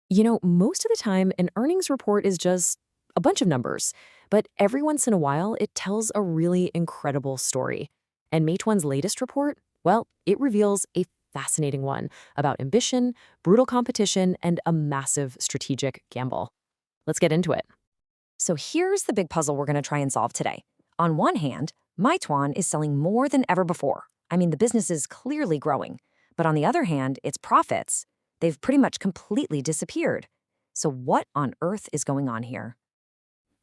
Most of the time, an earnings report is just a bunch of numbers, but every once in a while, it tells a really incredible story. And Meituan's latest report, well, it reveals a fascinating one about ambition, brutal competition, and a massive strategic gamble. Let's get into it. So here's the big puzzle we're going to try and solve today. On one hand, Meituan is selling more than ever before. I mean, the business is clearly growing. But on the other hand, its profits, they've pretty much completely disappeared. So what on earth is going on here?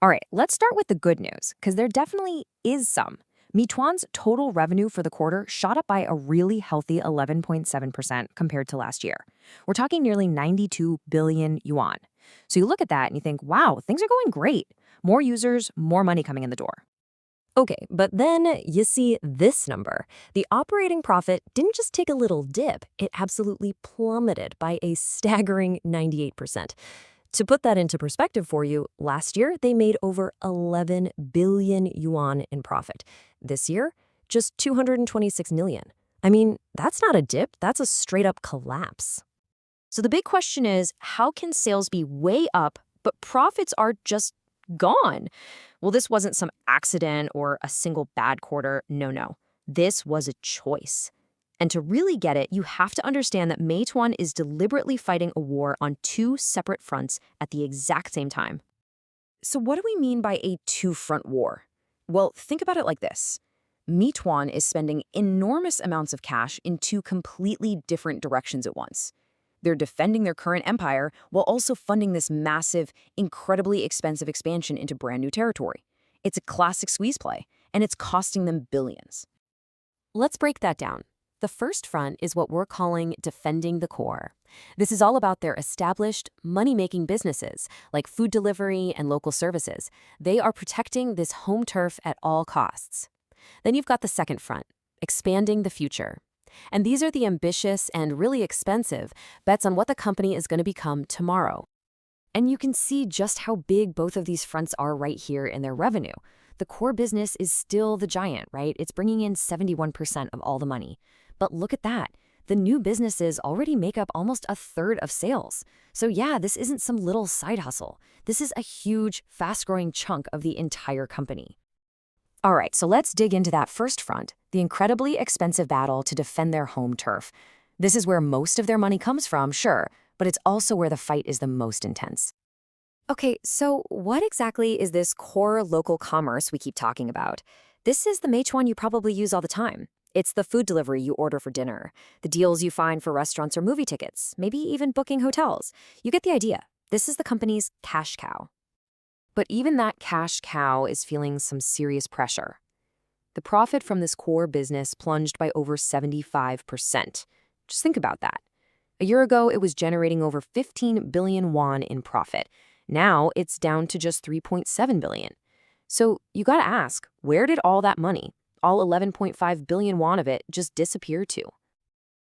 All right, let's start with the good news, because there definitely is some. Meituan's total revenue for the quarter shot up by a really healthy 11.7% compared to last year. We're talking nearly 92 billion yuan. So you look at that and you think, wow, things are going great. More users, more money coming in the door. Okay, but then you see this number. The operating profit didn't just take a little dip, it absolutely plummeted by a staggering 98%. To put that into perspective for you, last year they made over 11 billion yuan in profit. This year, just 226 million. I mean, that's not a dip, that's a straight up collapse. So the big question is, how can sales be way up, but profits are just gone? Well, this wasn't some accident or a single bad quarter. No. This was a choice. And to really get it, you have to understand that Meituan is deliberately fighting a war on two separate fronts at the exact same time. So what do we mean by a two-front war? Well, think about it like this. Meituan is spending enormous amounts of cash in two completely different directions at once. They're defending their current empire while also funding this massive, incredibly expensive expansion into brand new territory. It's a classic squeeze play, and it's costing them billions. Let's break that down. The first front is what we're calling defending the core. This is all about their established, money-making businesses, like food delivery and local services. They are protecting this home turf at all costs. Then you've got the second front, expanding the future. And these are the ambitious and really expensive bets on what the company is going to become tomorrow. And you can see just how big both of these fronts are right here in their revenue. The core business is still the giant, right? It's bringing in 71% of all the money. But look at that. The new businesses already make up almost a third of sales. So yeah, this isn't some little side hustle. This is a huge, fast-growing chunk of the entire company. All right, so let's dig into that first front, the incredibly expensive battle to defend their home turf. This is where most of their money comes from, sure, but it's also where the fight is the most intense. Okay, so what exactly is this core local commerce we keep talking about? This is the Meituan you probably use all the time. It's the food delivery you order for dinner, the deals you find for restaurants or movie tickets, maybe even booking hotels. You get the idea. This is the company's cash cow. But even that cash cow is feeling some serious pressure. The profit from this core business plunged by over 75%. Just think about that. A year ago, it was generating over 15 billion won in profit. Now it's down to just 3.7 billion. So you gotta ask, where did all that money, all 11.5 billion won of it, just disappear to?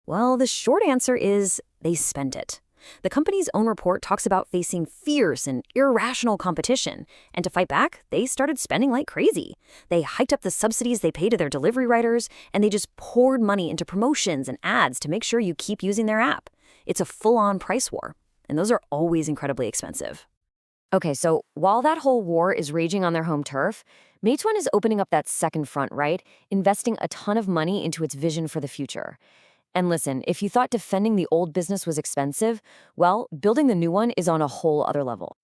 Well, the short answer is they spent it. The company's own report talks about facing fierce and irrational competition, and to fight back, they started spending like crazy. They hiked up the subsidies they pay to their delivery riders, and they just poured money into promotions and ads to make sure you keep using their app. It's a full-on price war, and those are always incredibly expensive. Okay, so while that whole war is raging on their home turf, Meituan is opening up that second front, right? Investing a ton of money into its vision for the future. And listen, if you thought defending the old business was expensive, well, building the new one is on a whole other level.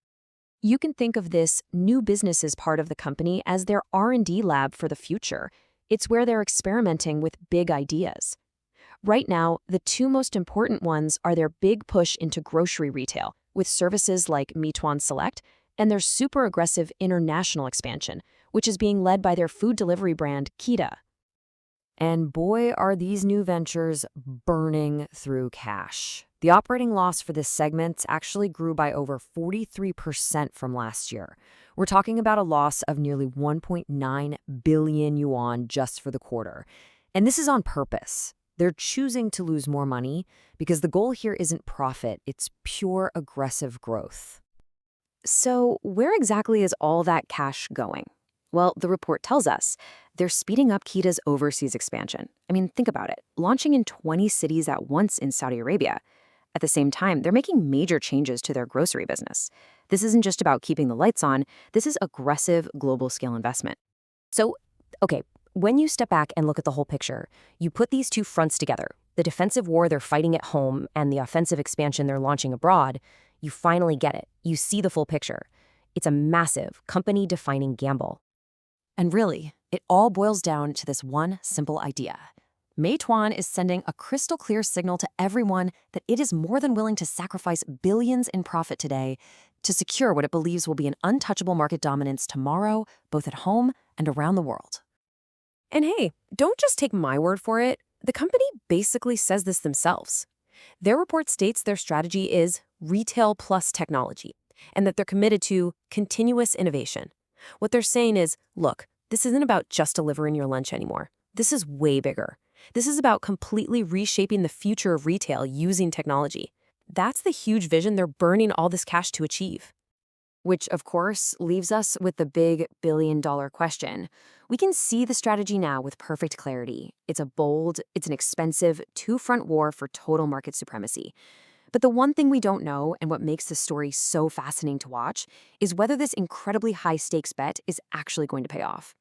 You can think of this new businesses part of the company as their R&D lab for the future. It's where they're experimenting with big ideas. Right now, the two most important ones are their big push into grocery retail, with services like Meituan Select, and their super aggressive international expansion, which is being led by their food delivery brand, Kita. And boy, are these new ventures burning through cash. The operating loss for this segment actually grew by over 43% from last year. We're talking about a loss of nearly 1.9 billion yuan just for the quarter. And this is on purpose. They're choosing to lose more money because the goal here isn't profit, it's pure aggressive growth. So where exactly is all that cash going? Well, the report tells us they're speeding up Kita's overseas expansion. I mean, think about it. Launching in 20 cities at once in Saudi Arabia. At the same time, they're making major changes to their grocery business. This isn't just about keeping the lights on, this is aggressive global scale investment. So, okay, when you step back and look at the whole picture, you put these two fronts together, the defensive war they're fighting at home and the offensive expansion they're launching abroad, you finally get it. You see the full picture. It's a massive, company-defining gamble. And really, it all boils down to this one simple idea. Meituan is sending a crystal clear signal to everyone that it is more than willing to sacrifice billions in profit today to secure what it believes will be an untouchable market dominance tomorrow, both at home and around the world. And hey, don't just take my word for it. The company basically says this themselves. Their report states their strategy is retail plus technology, and that they're committed to continuous innovation. What they're saying is, look, this isn't about just delivering your lunch anymore. This is way bigger. This is about completely reshaping the future of retail using technology. That's the huge vision they're burning all this cash to achieve. Which, of course, leaves us with the big billion-dollar question. We can see the strategy now with perfect clarity. It's a bold, it's an expensive, two-front war for total market supremacy. But the one thing we don't know, and what makes this story so fascinating to watch, is whether this incredibly high-stakes bet is actually going to pay off.